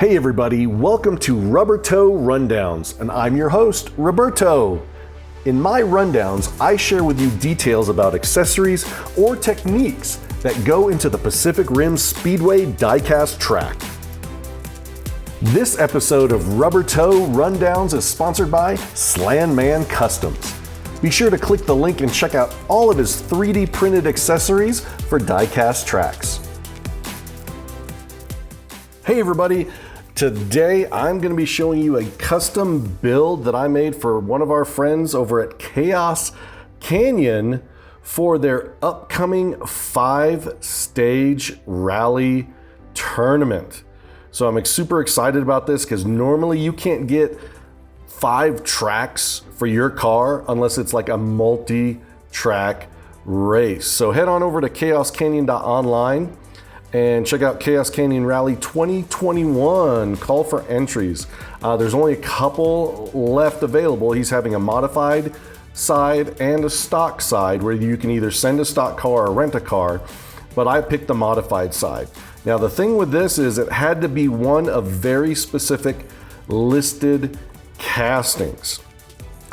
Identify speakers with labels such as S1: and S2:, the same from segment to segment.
S1: Hey everybody, welcome to Rubber Toe Rundowns, and I'm your host, Roberto. In my rundowns, I share with you details about accessories or techniques that go into the Pacific Rim Speedway Diecast track. This episode of Rubber Toe Rundowns is sponsored by Slanman Customs. Be sure to click the link and check out all of his 3D printed accessories for diecast tracks. Hey everybody, today I'm going to be showing you a custom build that I made for one of our friends over at Chaos Canyon for their upcoming 5-stage rally tournament. So I'm super excited about this because normally you can't get 5 tracks for your car unless it's like a multi-track race. So head on over to chaoscanyon.online and check out Chaos Canyon Rally 2021. Call for entries. There's only a couple left available. He's having a modified side and a stock side where you can either send a stock car or rent a car, but I picked the modified side. Now the thing with this is it had to be one of very specific listed castings.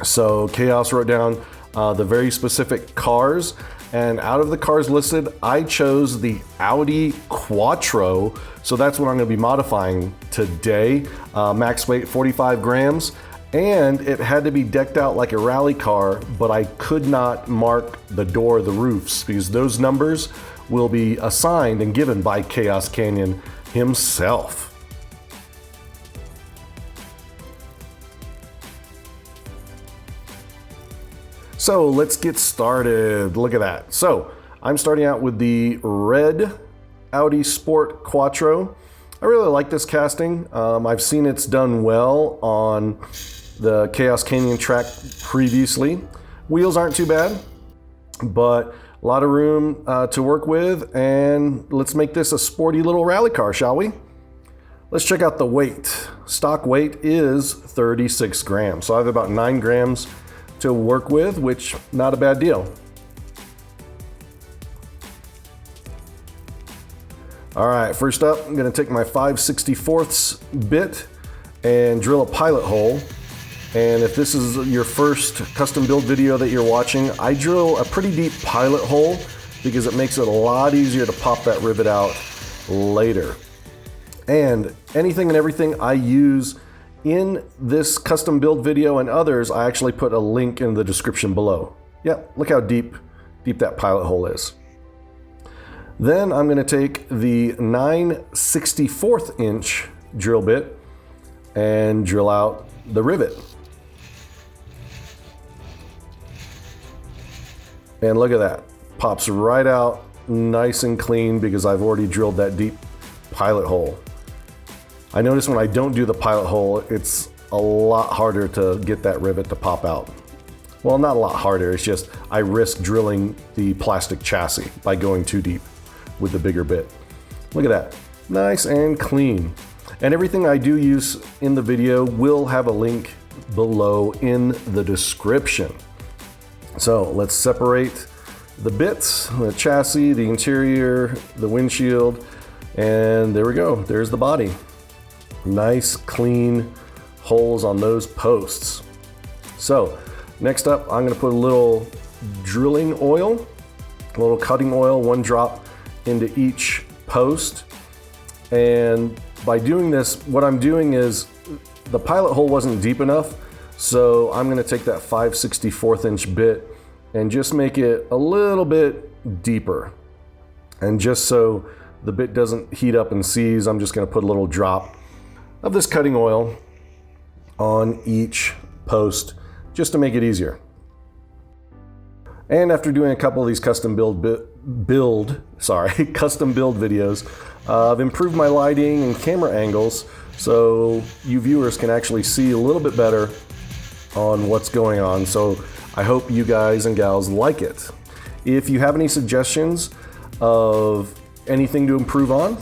S1: So Chaos wrote down the very specific cars, and out of the cars listed, I chose the Audi Quattro. So that's what I'm going to be modifying today. Max weight 45 grams, and it had to be decked out like a rally car, but I could not mark the door, the roofs, because those numbers will be assigned and given by Chaos Canyon himself. So let's get started. Look at that. So I'm starting out with the red Audi Sport Quattro. I really like this casting. I've seen it's done well on the Chaos Canyon track previously. Wheels aren't too bad, but a lot of room to work with, and let's make this a sporty little rally car, shall we? Let's check out the weight. Stock weight is 36 grams, so I have about 9 grams to work with, which not a bad deal. All right, first up, I'm gonna take my 5/64 bit and drill a pilot hole. And if this is your first custom build video that you're watching, I drill a pretty deep pilot hole because it makes it a lot easier to pop that rivet out later. And anything and everything I use in this custom build video and others, I actually put a link in the description below. Yep, look how deep that pilot hole is. Then I'm going to take the 9/64 inch drill bit and drill out the rivet. And look at that, pops right out nice and clean because I've already drilled that deep pilot hole. I notice when I don't do the pilot hole, it's a lot harder to get that rivet to pop out. Well, not a lot harder, it's just I risk drilling the plastic chassis by going too deep with the bigger bit. Look at that, nice and clean. And everything I do use in the video will have a link below in the description. So let's separate the bits, the chassis, the interior, the windshield, and there we go, there's the body. Nice clean holes on those posts. So next up, I'm going to put a little drilling oil, a little cutting oil, 1 drop into each post. And by doing this, what I'm doing is the pilot hole wasn't deep enough, so I'm going to take that 5/64 inch bit and just make it a little bit deeper. And just so the bit doesn't heat up and seize, I'm just going to put a little drop of this cutting oil on each post just to make it easier. And after doing a couple of these custom build videos, I've improved my lighting and camera angles so you viewers can actually see a little bit better on what's going on. So I hope you guys and gals like it. If you have any suggestions of anything to improve on,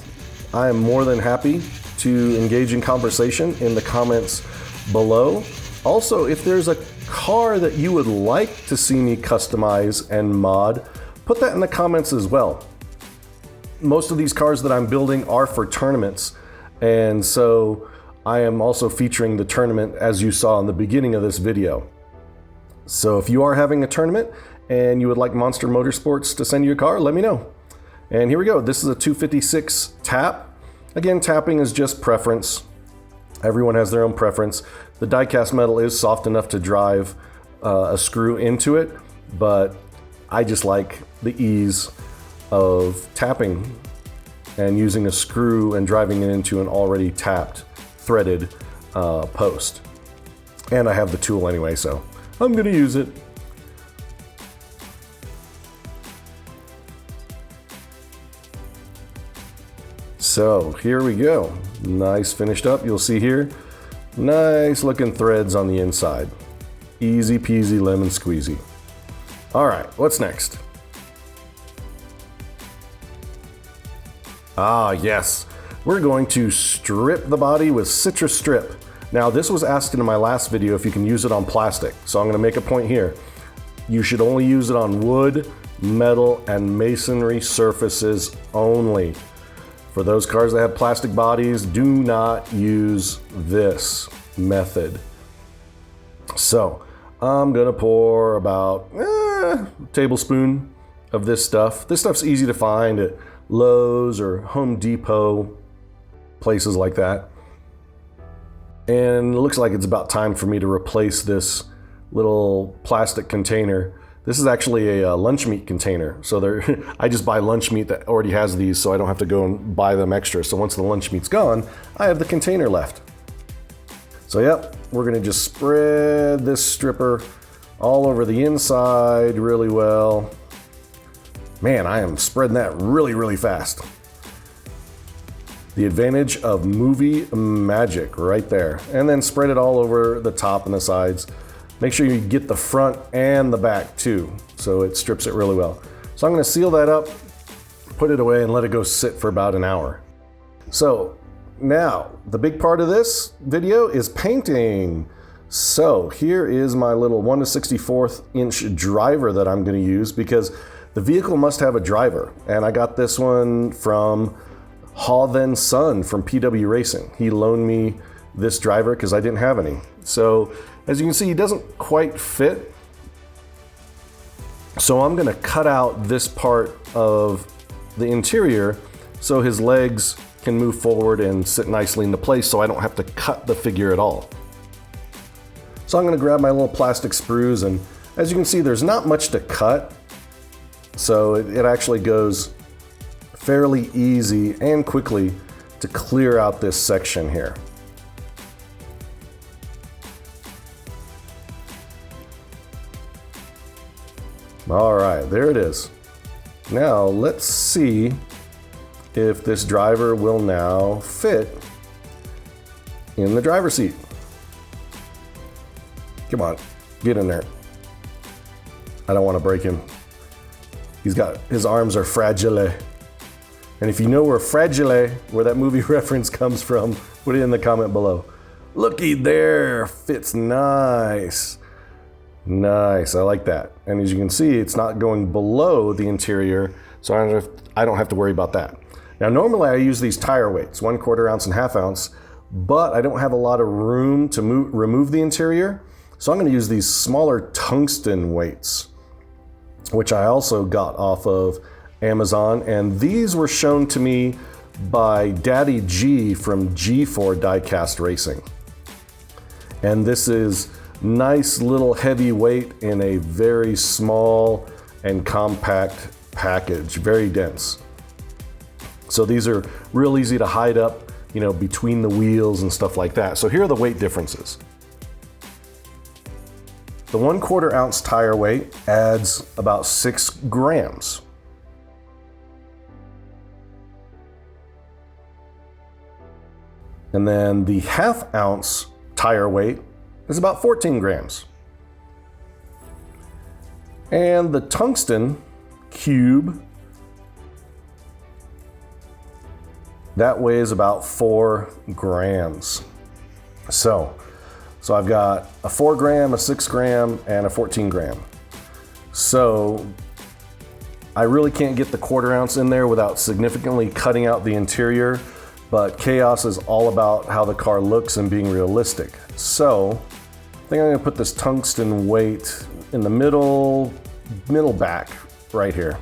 S1: I am more than happy to engage in conversation in the comments below. Also, if there's a car that you would like to see me customize and mod, put that in the comments as well. Most of these cars that I'm building are for tournaments, And so I am also featuring the tournament as you saw in the beginning of this video. So if you are having a tournament and you would like Monster Motorsports to send you a car, let me know. And here we go. This is a 256 tap. Again, tapping is just preference. Everyone has their own preference. The die-cast metal is soft enough to drive a screw into it, but I just like the ease of tapping and using a screw and driving it into an already tapped, threaded post. And I have the tool anyway, so I'm gonna use it. So here we go. Nice finished up. You'll see here, nice looking threads on the inside. Easy peasy lemon squeezy. All right, what's next? Ah, yes. We're going to strip the body with citrus strip. Now, this was asked in my last video if you can use it on plastic. So I'm gonna make a point here. You should only use it on wood, metal, and masonry surfaces only. For those cars that have plastic bodies, do not use this method. So I'm gonna pour about a tablespoon of this stuff. This stuff's easy to find at Lowe's or Home Depot, places like that. And it looks like it's about time for me to replace this little plastic container. This is actually a lunch meat container. So I just buy lunch meat that already has these, so I don't have to go and buy them extra. So once the lunch meat's gone, I have the container left. So yep, we're gonna just spread this stripper all over the inside really well. Man, I am spreading that really, really fast. The advantage of movie magic right there. And then spread it all over the top and the sides. Make sure you get the front and the back too, so it strips it really well. So I'm gonna seal that up, put it away, and let it go sit for about an hour. So now, the big part of this video is painting. So here is my little 1/64 inch driver that I'm gonna use because the vehicle must have a driver. And I got this one from Haw Then Son from PW Racing. He loaned me this driver because I didn't have any. So as you can see, he doesn't quite fit. So I'm gonna cut out this part of the interior so his legs can move forward and sit nicely into place so I don't have to cut the figure at all. So I'm gonna grab my little plastic sprues, and as you can see, there's not much to cut. So it actually goes fairly easy and quickly to clear out this section here. All right, there it is. Now let's see if this driver will now fit in the driver's seat. Come on, get in there. I don't want to break him. His arms are fragile. And if you know where fragile, where that movie reference comes from, put it in the comment below. Looky there, fits nice. Nice, I like that. And as you can see, it's not going below the interior, so I don't have to worry about that. Now, normally I use these tire weights, 1/4 ounce and 1/2 ounce, but I don't have a lot of room to remove the interior, so I'm gonna use these smaller tungsten weights, which I also got off of Amazon, and these were shown to me by Daddy G from G4 Diecast Racing. And this is nice little heavy weight in a very small and compact package, very dense. So these are real easy to hide up, you know, between the wheels and stuff like that. So here are the weight differences. The 1/4 ounce tire weight adds about 6 grams. And then the 1/2 ounce tire weight is about 14 grams. And the tungsten cube, that weighs about 4 grams. So I've got a 4 gram, a 6 gram, and a 14 gram. So I really can't get the 1/4 ounce in there without significantly cutting out the interior, but Chaos is all about how the car looks and being realistic. So I think I'm gonna put this tungsten weight in the middle back right here.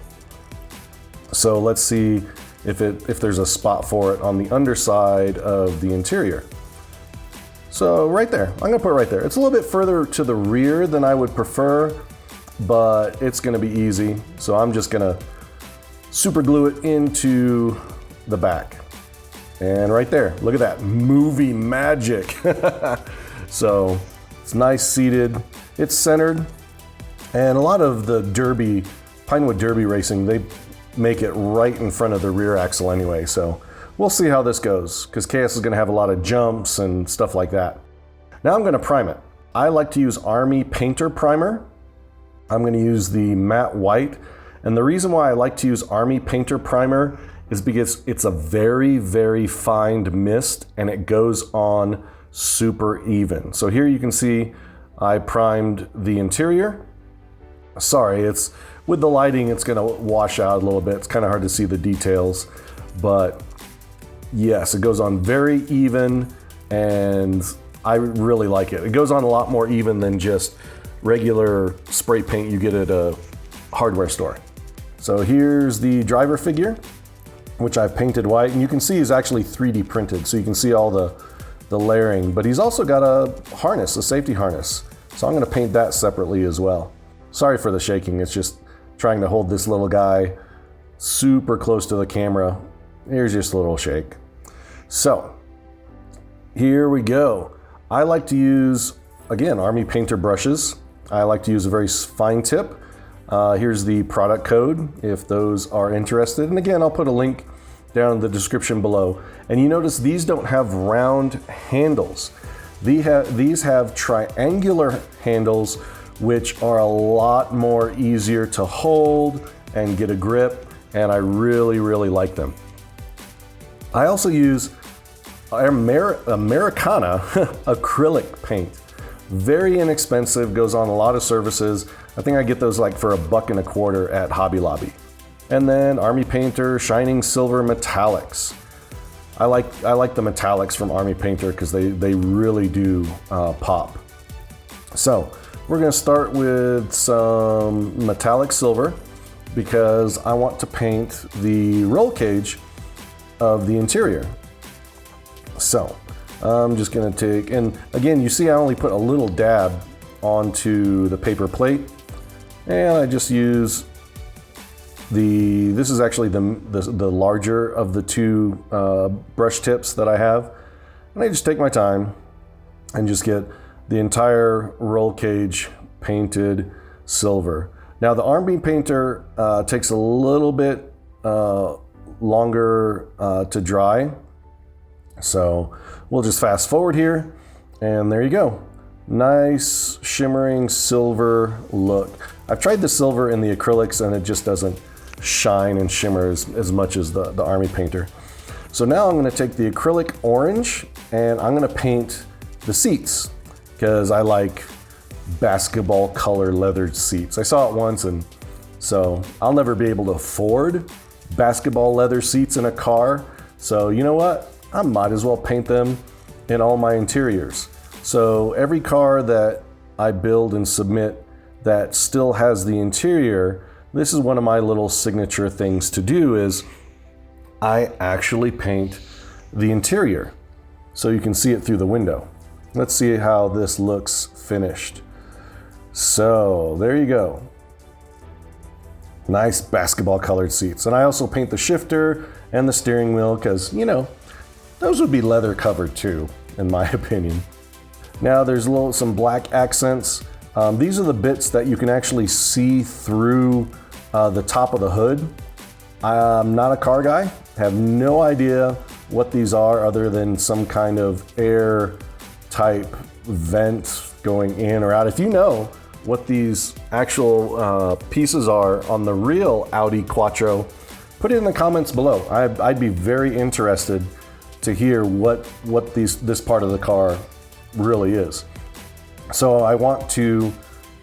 S1: So let's see if there's a spot for it on the underside of the interior. So right there, I'm gonna put it right there. It's a little bit further to the rear than I would prefer, but it's gonna be easy. So I'm just gonna super glue it into the back. And right there, look at that, movie magic. So it's nice seated, it's centered. And a lot of the derby, Pinewood Derby racing, they make it right in front of the rear axle anyway. So we'll see how this goes, because KS is gonna have a lot of jumps and stuff like that. Now I'm gonna prime it. I like to use Army Painter Primer. I'm gonna use the matte white. And the reason why I like to use Army Painter Primer is because it's a very, very fine mist and it goes on super even. So here you can see I primed the interior. Sorry, it's with the lighting, it's gonna wash out a little bit. It's kind of hard to see the details, but yes, it goes on very even and I really like it. It goes on a lot more even than just regular spray paint you get at a hardware store. So here's the driver figure, which I've painted white, and you can see he's actually 3D printed, so you can see all the layering, but he's also got a harness, a safety harness. So I'm gonna paint that separately as well. Sorry for the shaking, it's just trying to hold this little guy super close to the camera. Here's just a little shake. So here we go. I like to use, again, Army Painter brushes. I like to use a very fine tip. Here's the product code if those are interested. And again, I'll put a link down in the description below. And you notice these don't have round handles. These have triangular handles, which are a lot more easier to hold and get a grip. And I really, really like them. I also use Americana acrylic paint. Very inexpensive, goes on a lot of surfaces. I think I get those like for $1.25 at Hobby Lobby. And then Army Painter Shining Silver Metallics. I like the metallics from Army Painter because they really do pop. So we're gonna start with some metallic silver because I want to paint the roll cage of the interior. So I'm just gonna take, and again, you see I only put a little dab onto the paper plate, and I just use this is actually the larger of the two brush tips that I have, and I just take my time and just get the entire roll cage painted silver. Now the Army Painter takes a little bit longer to dry, so we'll just fast forward here, and there you go. Nice shimmering silver look. I've tried the silver in the acrylics and it just doesn't shine and shimmer as much as the Army Painter. So now I'm gonna take the acrylic orange and I'm gonna paint the seats because I like basketball color leather seats. I saw it once, and so I'll never be able to afford basketball leather seats in a car. So you know what? I might as well paint them in all my interiors. So every car that I build and submit that still has the interior, this is one of my little signature things to do is I actually paint the interior so you can see it through the window. Let's see how this looks finished. So there you go. Nice basketball colored seats. And I also paint the shifter and the steering wheel because, you know, those would be leather covered too, in my opinion. Now there's some black accents. These are the bits that you can actually see through the top of the hood. I'm not a car guy, have no idea what these are other than some kind of air type vent going in or out. If you know what these actual pieces are on the real Audi Quattro, put it in the comments below. I'd be very interested to hear what this part of the car really is. So I want to,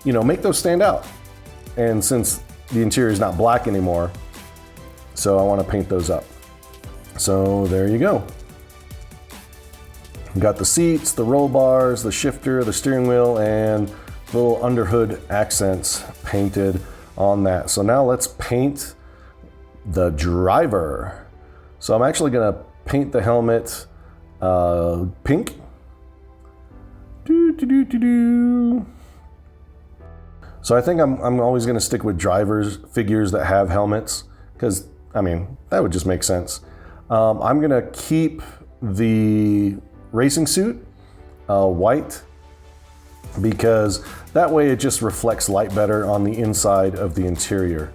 S1: you know, make those stand out. And since the interior is not black anymore, so I want to paint those up. So there you go. We've got the seats, the roll bars, the shifter, the steering wheel, and little underhood accents painted on that. So now let's paint the driver. So I'm actually gonna paint the helmet pink. So I think I'm always gonna stick with drivers figures that have helmets, because I mean, that would just make sense. I'm gonna keep the racing suit white, because that way it just reflects light better on the inside of the interior.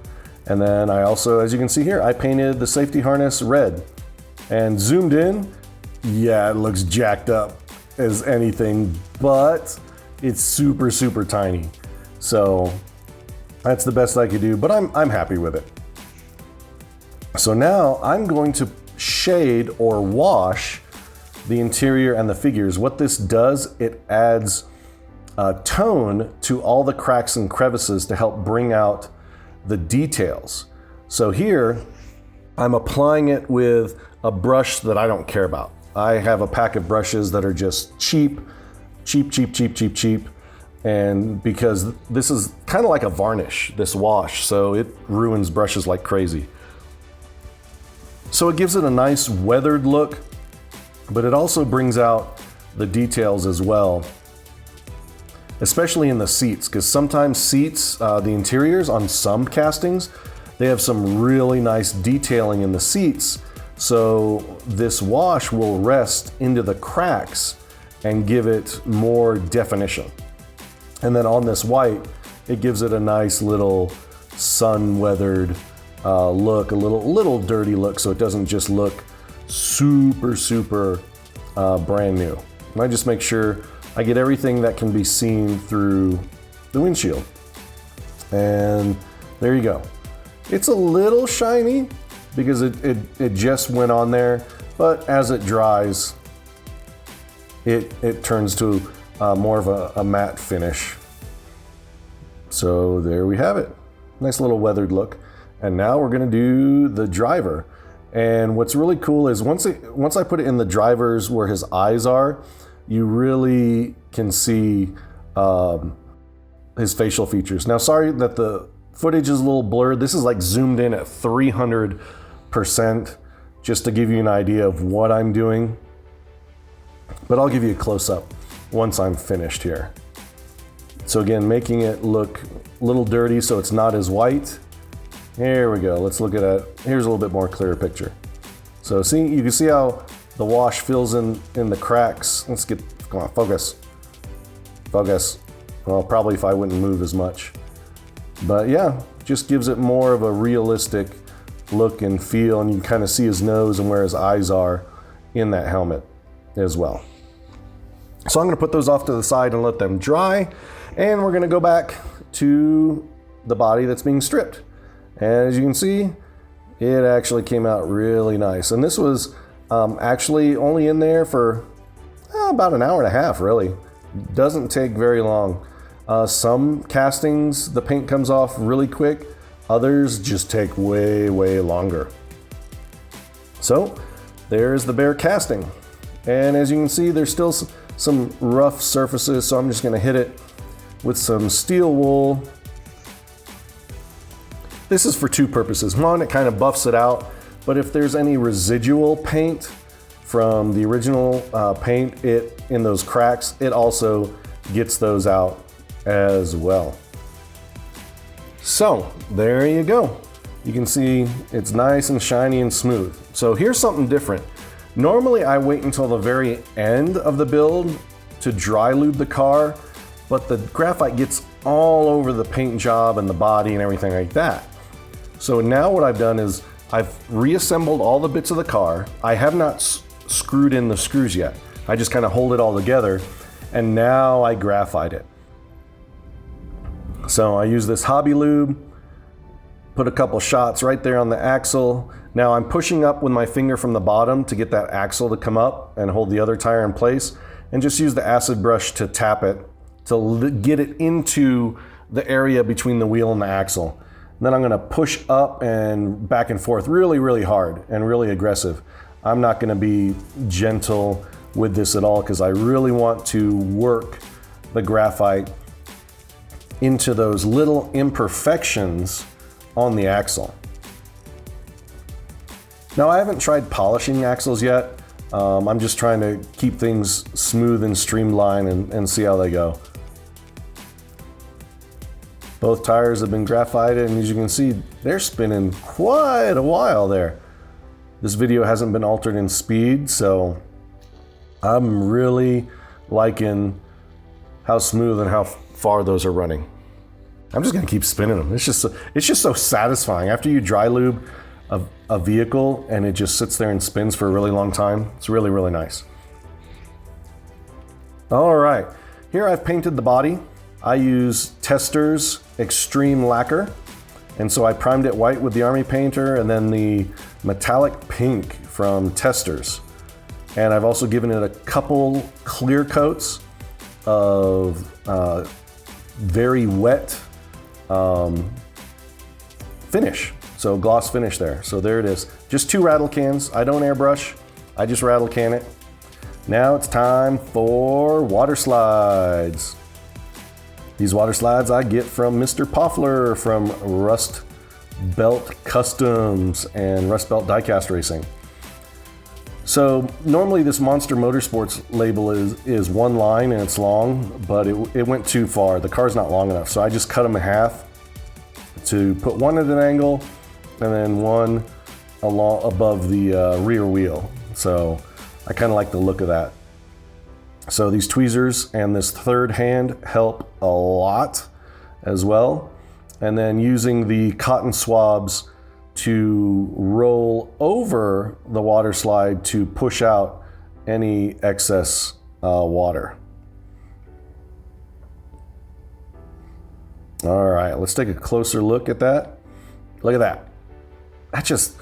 S1: And then I also, as you can see here, I painted the safety harness red. And zoomed in, yeah, it looks jacked up as anything, but it's super, super tiny. So that's the best I could do, but I'm happy with it. So now I'm going to shade or wash the interior and the figures. What this does, it adds tone to all the cracks and crevices to help bring out the details. So here, I'm applying it with a brush that I don't care about. I have a pack of brushes that are just cheap. And because this is kind of like a varnish, this wash, so it ruins brushes like crazy. So it gives it a nice weathered look, but it also brings out the details as well, especially in the seats, because sometimes seats, the interiors on some castings, they have some really nice detailing in the seats. So this wash will rest into the cracks and give it more definition. And then on this white, it gives it a nice little sun-weathered look, a little dirty look, so it doesn't just look super brand new. And I just make sure I get everything that can be seen through the windshield. And there you go. It's a little shiny because it just went on there, but as it dries, it turns to more of a matte finish. So there we have it. Nice little weathered look. And now we're gonna do the driver. And what's really cool is once I put it in the drivers where his eyes are, you really can see his facial features. Now, sorry that the footage is a little blurred. This is like zoomed in at 300%, just to give you an idea of what I'm doing. But I'll give you a close-up once I'm finished here. So again, making it look a little dirty so it's not as white. Here we go. Let's look at it. Here's a little bit more clearer picture. So see, you can see how the wash fills in the cracks. Let's get, come on, focus. Focus. Well, probably if I wouldn't move as much. But yeah, just gives it more of a realistic look and feel, and you can kind of see his nose and where his eyes are in that helmet as well. So I'm gonna put those off to the side and let them dry, and we're gonna go back to the body that's being stripped. And as you can see, it actually came out really nice. And this was actually only in there for about an hour and a half, really. Doesn't take very long. Some castings, the paint comes off really quick. Others just take way longer. So there's the bare casting. And as you can see, there's still some rough surfaces, so I'm just gonna hit it with some steel wool. This is for two purposes. One, it kind of buffs it out, but if there's any residual paint from the original paint in those cracks, it also gets those out as well. So there you go. You can see it's nice and shiny and smooth. So here's something different. Normally I wait until the very end of the build to dry lube the car, but the graphite gets all over the paint job and the body and everything like that. So now what I've done is I've reassembled all the bits of the car. I have not screwed in the screws yet. I just kind of hold it all together, and now I graphite it. So I use this hobby lube, put a couple shots right there on the axle. Now I'm pushing up with my finger from the bottom to get that axle to come up and hold the other tire in place, and just use the acid brush to tap it to get it into the area between the wheel and the axle. And then I'm gonna push up and back and forth really hard and really aggressive. I'm not gonna be gentle with this at all because I really want to work the graphite into those little imperfections on the axle. Now, I haven't tried polishing axles yet. I'm just trying to keep things smooth and streamlined and see how they go. Both tires have been graphited, and as you can see, they're spinning quite a while there. This video hasn't been altered in speed, so I'm really liking how smooth and how far those are running. I'm just gonna keep spinning them. It's just so satisfying. After you dry lube a vehicle and it just sits there and spins for a really long time, it's really, really nice. All right, here I've painted the body. I use Tester's Extreme Lacquer, and so I primed it white with the Army Painter and then the metallic pink from Tester's. And I've also given it a couple clear coats of very wet finish, so gloss finish there. So there it is. Just 2 rattle cans. I don't airbrush, I just rattle can it. Now it's time for water slides. These water slides I get from Mr. Poffler from Rust Belt Customs and Rust Belt Diecast Racing. So normally this Monster Motorsports label is 1 line and it's long, but it went too far. The car's not long enough, so I just cut them in half to put one at an angle and then one along above the rear wheel. So I kind of like the look of that. So these tweezers and this third hand help a lot as well. And then using the cotton swabs to roll over the water slide to push out any excess water. All right, let's take a closer look at that. Look at that. I just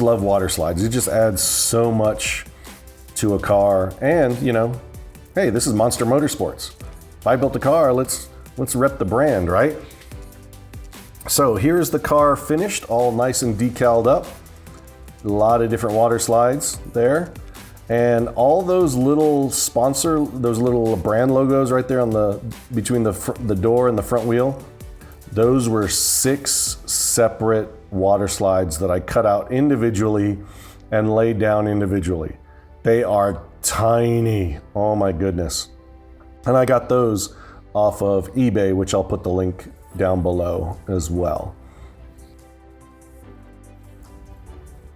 S1: love water slides. It just adds so much to a car. And you know, hey, this is Monster Motorsports. If I built a car, let's rep the brand, right? So here's the car finished, all nice and decaled up. A lot of different water slides there. And all those little those little brand logos right there on between the door and the front wheel, those were 6 separate water slides that I cut out individually and laid down individually. They are tiny, oh my goodness. And I got those off of eBay, which I'll put the link down below as well.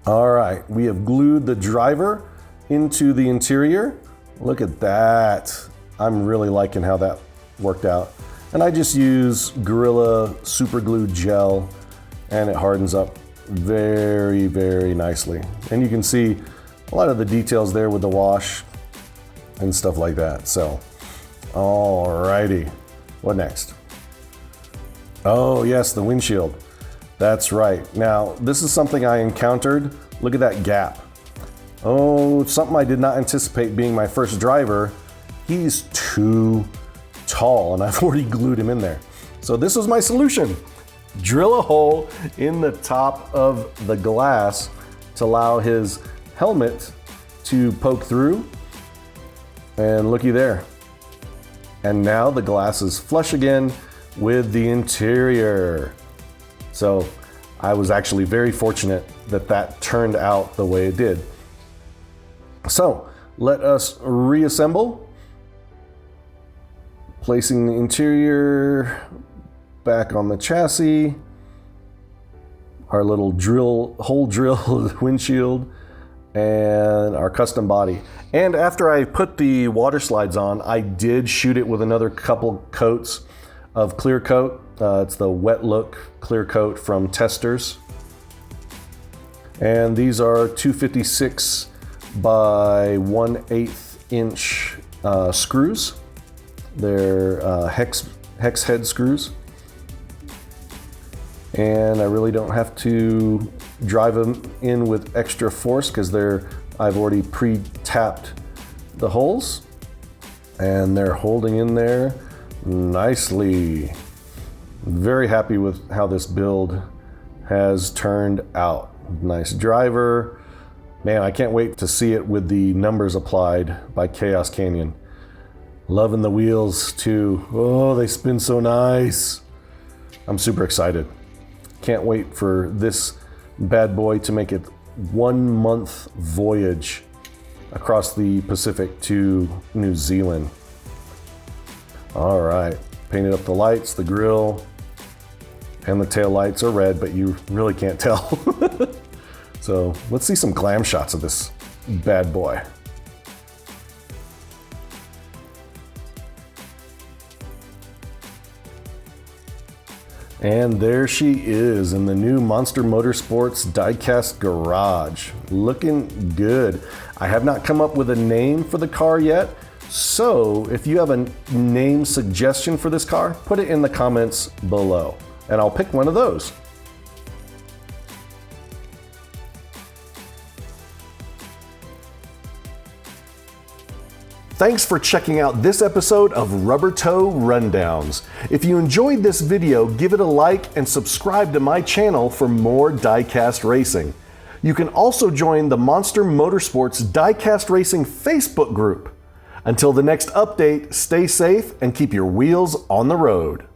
S1: All right, we have glued the driver into the interior. Look at that. I'm really liking how that worked out. And I just use Gorilla Super Glue Gel and it hardens up very, very nicely. And you can see a lot of the details there with the wash and stuff like that. So, alrighty, what next? Oh yes, the windshield. That's right. Now, this is something I encountered. Look at that gap. Oh, something I did not anticipate being my first driver. He's too tall and I've already glued him in there. So this was my solution. Drill a hole in the top of the glass to allow his helmet to poke through. And looky there. And now the glass is flush again with the interior. So I was actually very fortunate that that turned out the way it did. So let us reassemble, placing the interior back on the chassis, our little hole drill windshield, and our custom body. And after I put the water slides on, I did shoot it with another couple coats of clear coat. It's the Wet Look clear coat from Tester's. And these are 256 by 1/8 inch screws. They're hex head screws. And I really don't have to drive them in with extra force because I've already pre-tapped the holes and they're holding in there nicely. Very happy with how this build has turned out. Nice driver, Man, I can't wait to see it with the numbers applied by Chaos Canyon. Loving the wheels too. Oh, they spin so nice. I'm super excited. Can't wait for this bad boy to make it 1 month voyage across the Pacific to New Zealand. All right, painted up the lights, the grille, and the tail lights are red, but you really can't tell. So let's see some glam shots of this bad boy. And there she is in the new Monster Motorsports Diecast garage. Looking good. I have not come up with a name for the car yet, so if you have a name suggestion for this car, put it in the comments below, and I'll pick one of those. Thanks for checking out this episode of Rubber Toe Rundowns. If you enjoyed this video, give it a like and subscribe to my channel for more diecast racing. You can also join the Monster Motorsports Diecast Racing Facebook group. Until the next update, stay safe and keep your wheels on the road.